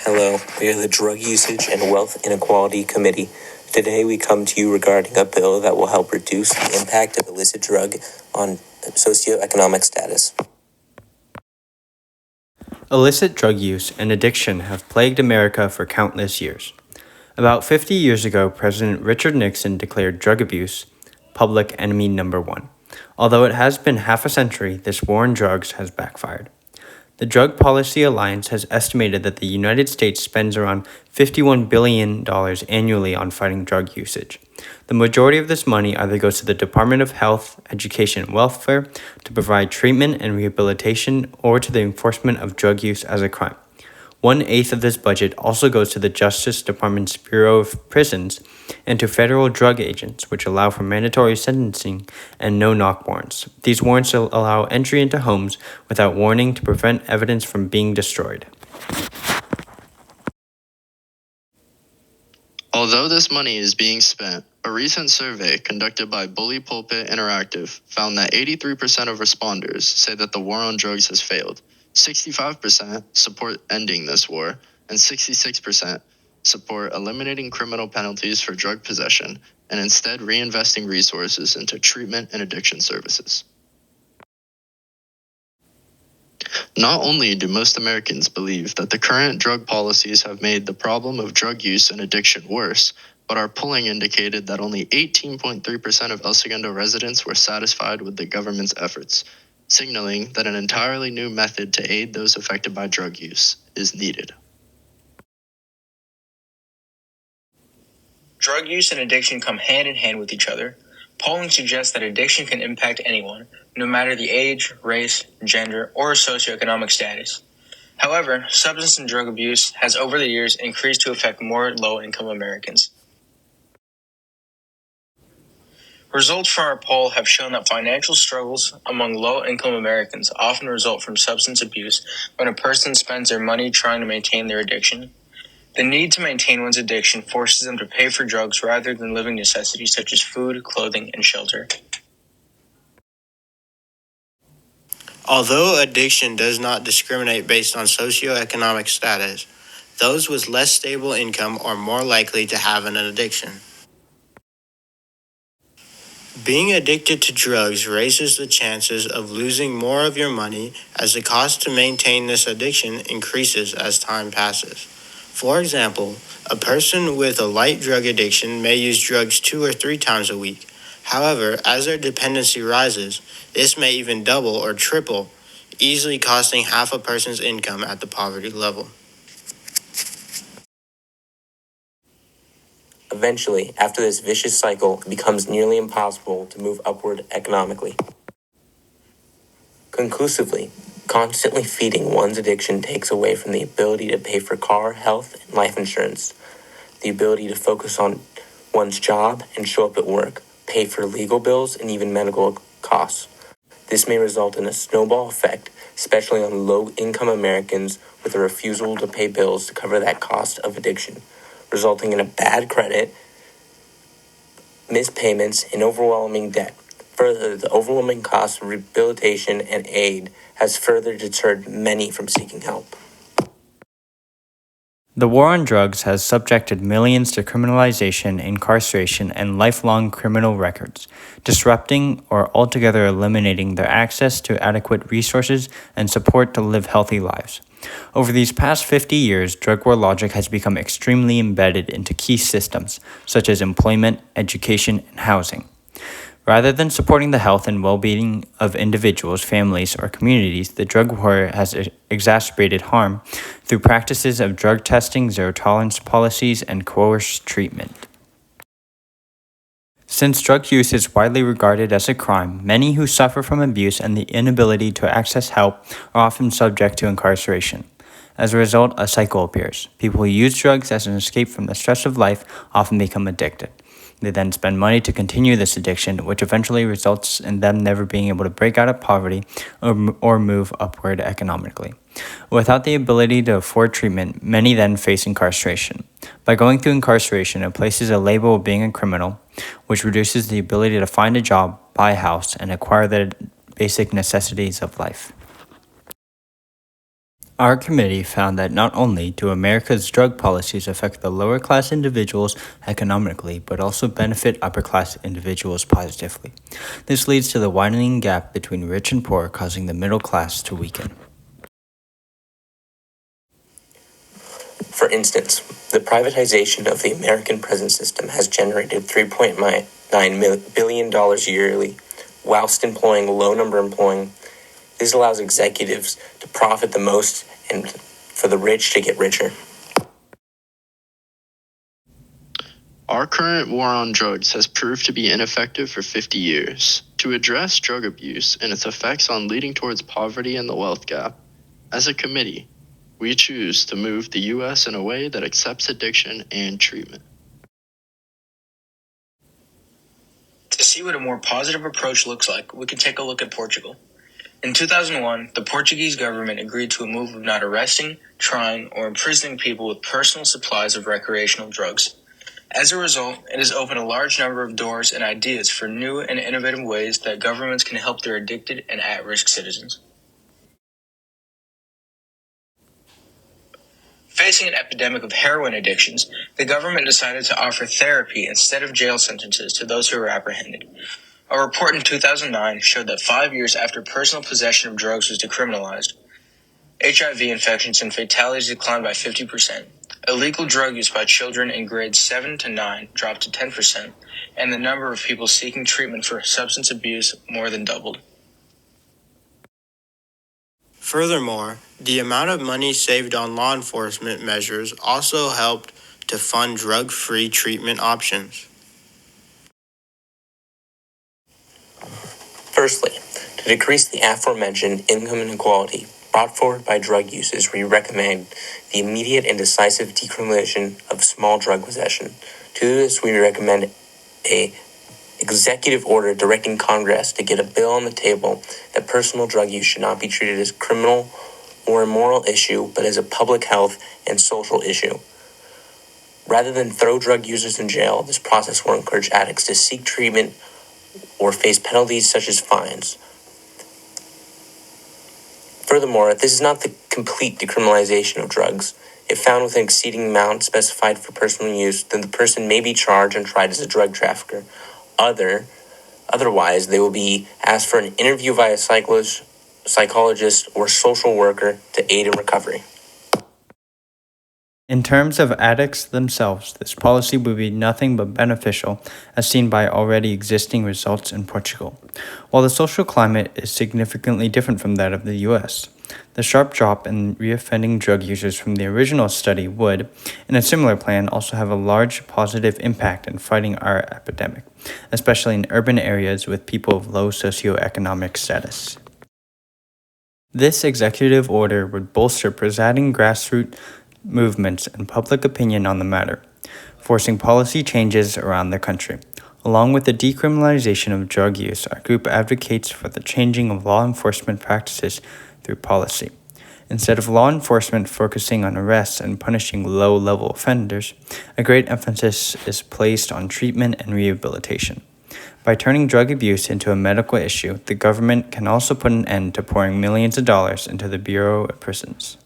Hello, we are the Drug Usage and Wealth Inequality Committee. Today we come to you regarding a bill that will help reduce the impact of illicit drug on socioeconomic status. Illicit drug use and addiction have plagued America for countless years. About 50 years ago, President Richard Nixon declared drug abuse public enemy number one. Although it has been half a century, this war on drugs has backfired. The Drug Policy Alliance has estimated that the United States spends around $51 billion annually on fighting drug usage. The majority of this money either goes to the Department of Health, Education, and Welfare to provide treatment and rehabilitation or to the enforcement of drug use as a crime. 1/8 of this budget also goes to the Justice Department's Bureau of Prisons and to federal drug agents, which allow for mandatory sentencing and no-knock warrants. These warrants allow entry into homes without warning to prevent evidence from being destroyed. Although this money is being spent, a recent survey conducted by Bully Pulpit Interactive found that 83% of responders say that the war on drugs has failed. 65% support ending this war, and 66% support eliminating criminal penalties for drug possession and instead reinvesting resources into treatment and addiction services. Not only do most Americans believe that the current drug policies have made the problem of drug use and addiction worse, but our polling indicated that only 18.3% of El Segundo residents were satisfied with the government's efforts, signaling that an entirely new method to aid those affected by drug use is needed. Drug use and addiction come hand in hand with each other. Polling suggests that addiction can impact anyone, no matter the age, race, gender, or socioeconomic status. However, substance and drug abuse has over the years increased to affect more low-income Americans. Results from our poll have shown that financial struggles among low-income Americans often result from substance abuse when a person spends their money trying to maintain their addiction. The need to maintain one's addiction forces them to pay for drugs rather than living necessities such as food, clothing, and shelter. Although addiction does not discriminate based on socioeconomic status, those with less stable income are more likely to have an addiction. Being addicted to drugs raises the chances of losing more of your money as the cost to maintain this addiction increases as time passes. For example, a person with a light drug addiction may use drugs 2 or 3 times a week. However, as their dependency rises, this may even double or triple, easily costing half a person's income at the poverty level. Eventually, after this vicious cycle, it becomes nearly impossible to move upward economically. Conclusively, constantly feeding one's addiction takes away from the ability to pay for car, health, and life insurance, the ability to focus on one's job and show up at work, pay for legal bills, and even medical costs. This may result in a snowball effect, especially on low-income Americans with a refusal to pay bills to cover that cost of addiction, resulting in a bad credit, missed payments, and overwhelming debt. Further, the overwhelming cost of rehabilitation and aid has further deterred many from seeking help. The war on drugs has subjected millions to criminalization, incarceration, and lifelong criminal records, disrupting or altogether eliminating their access to adequate resources and support to live healthy lives. Over these past 50 years, drug war logic has become extremely embedded into key systems, such as employment, education, and housing. Rather than supporting the health and well-being of individuals, families, or communities, the drug war has exacerbated harm through practices of drug testing, zero-tolerance policies, and coerced treatment. Since drug use is widely regarded as a crime, many who suffer from abuse and the inability to access help are often subject to incarceration. As a result, a cycle appears. People who use drugs as an escape from the stress of life often become addicted. They then spend money to continue this addiction, which eventually results in them never being able to break out of poverty or move upward economically. Without the ability to afford treatment, many then face incarceration. By going through incarceration, it places a label of being a criminal, which reduces the ability to find a job, buy a house, and acquire the basic necessities of life. Our committee found that not only do America's drug policies affect the lower class individuals economically, but also benefit upper class individuals positively. This leads to the widening gap between rich and poor, causing the middle class to weaken. For instance, the privatization of the American prison system has generated $3.9 billion yearly, whilst employing a low number employing. This allows executives to profit the most and for the rich to get richer. Our current war on drugs has proved to be ineffective for 50 years. To address drug abuse and its effects on leading towards poverty and the wealth gap, as a committee, we choose to move the U.S. in a way that accepts addiction and treatment. To see what a more positive approach looks like, we can take a look at Portugal. In 2001, the Portuguese government agreed to a move of not arresting, trying, or imprisoning people with personal supplies of recreational drugs. As a result, it has opened a large number of doors and ideas for new and innovative ways that governments can help their addicted and at-risk citizens. Facing an epidemic of heroin addictions, the government decided to offer therapy instead of jail sentences to those who were apprehended. A report in 2009 showed that 5 years after personal possession of drugs was decriminalized, HIV infections and fatalities declined by 50%. Illegal drug use by children in grades 7 to 9 dropped to 10%, and the number of people seeking treatment for substance abuse more than doubled. Furthermore, the amount of money saved on law enforcement measures also helped to fund drug-free treatment options. Firstly, to decrease the aforementioned income inequality brought forward by drug users, we recommend the immediate and decisive decriminalization of small drug possession. To do this, we recommend a executive order directing Congress to get a bill on the table that personal drug use should not be treated as a criminal or immoral issue, but as a public health and social issue. Rather than throw drug users in jail, this process will encourage addicts to seek treatment or face penalties such as fines. Furthermore, this is not the complete decriminalization of drugs. If found with an exceeding amount specified for personal use, then the person may be charged and tried as a drug trafficker. Otherwise, they will be asked for an interview by a psychologist, or social worker to aid in recovery. In terms of addicts themselves, this policy would be nothing but beneficial, as seen by already existing results in Portugal. While the social climate is significantly different from that of the US, the sharp drop in reoffending drug users from the original study would, in a similar plan, also have a large positive impact in fighting our epidemic, especially in urban areas with people of low socioeconomic status. This executive order would bolster presiding grassroots movements and public opinion on the matter, forcing policy changes around the country. Along with the decriminalization of drug use, our group advocates for the changing of law enforcement practices through policy. Instead of law enforcement focusing on arrests and punishing low-level offenders, a great emphasis is placed on treatment and rehabilitation. By turning drug abuse into a medical issue, the government can also put an end to pouring millions of dollars into the Bureau of Prisons.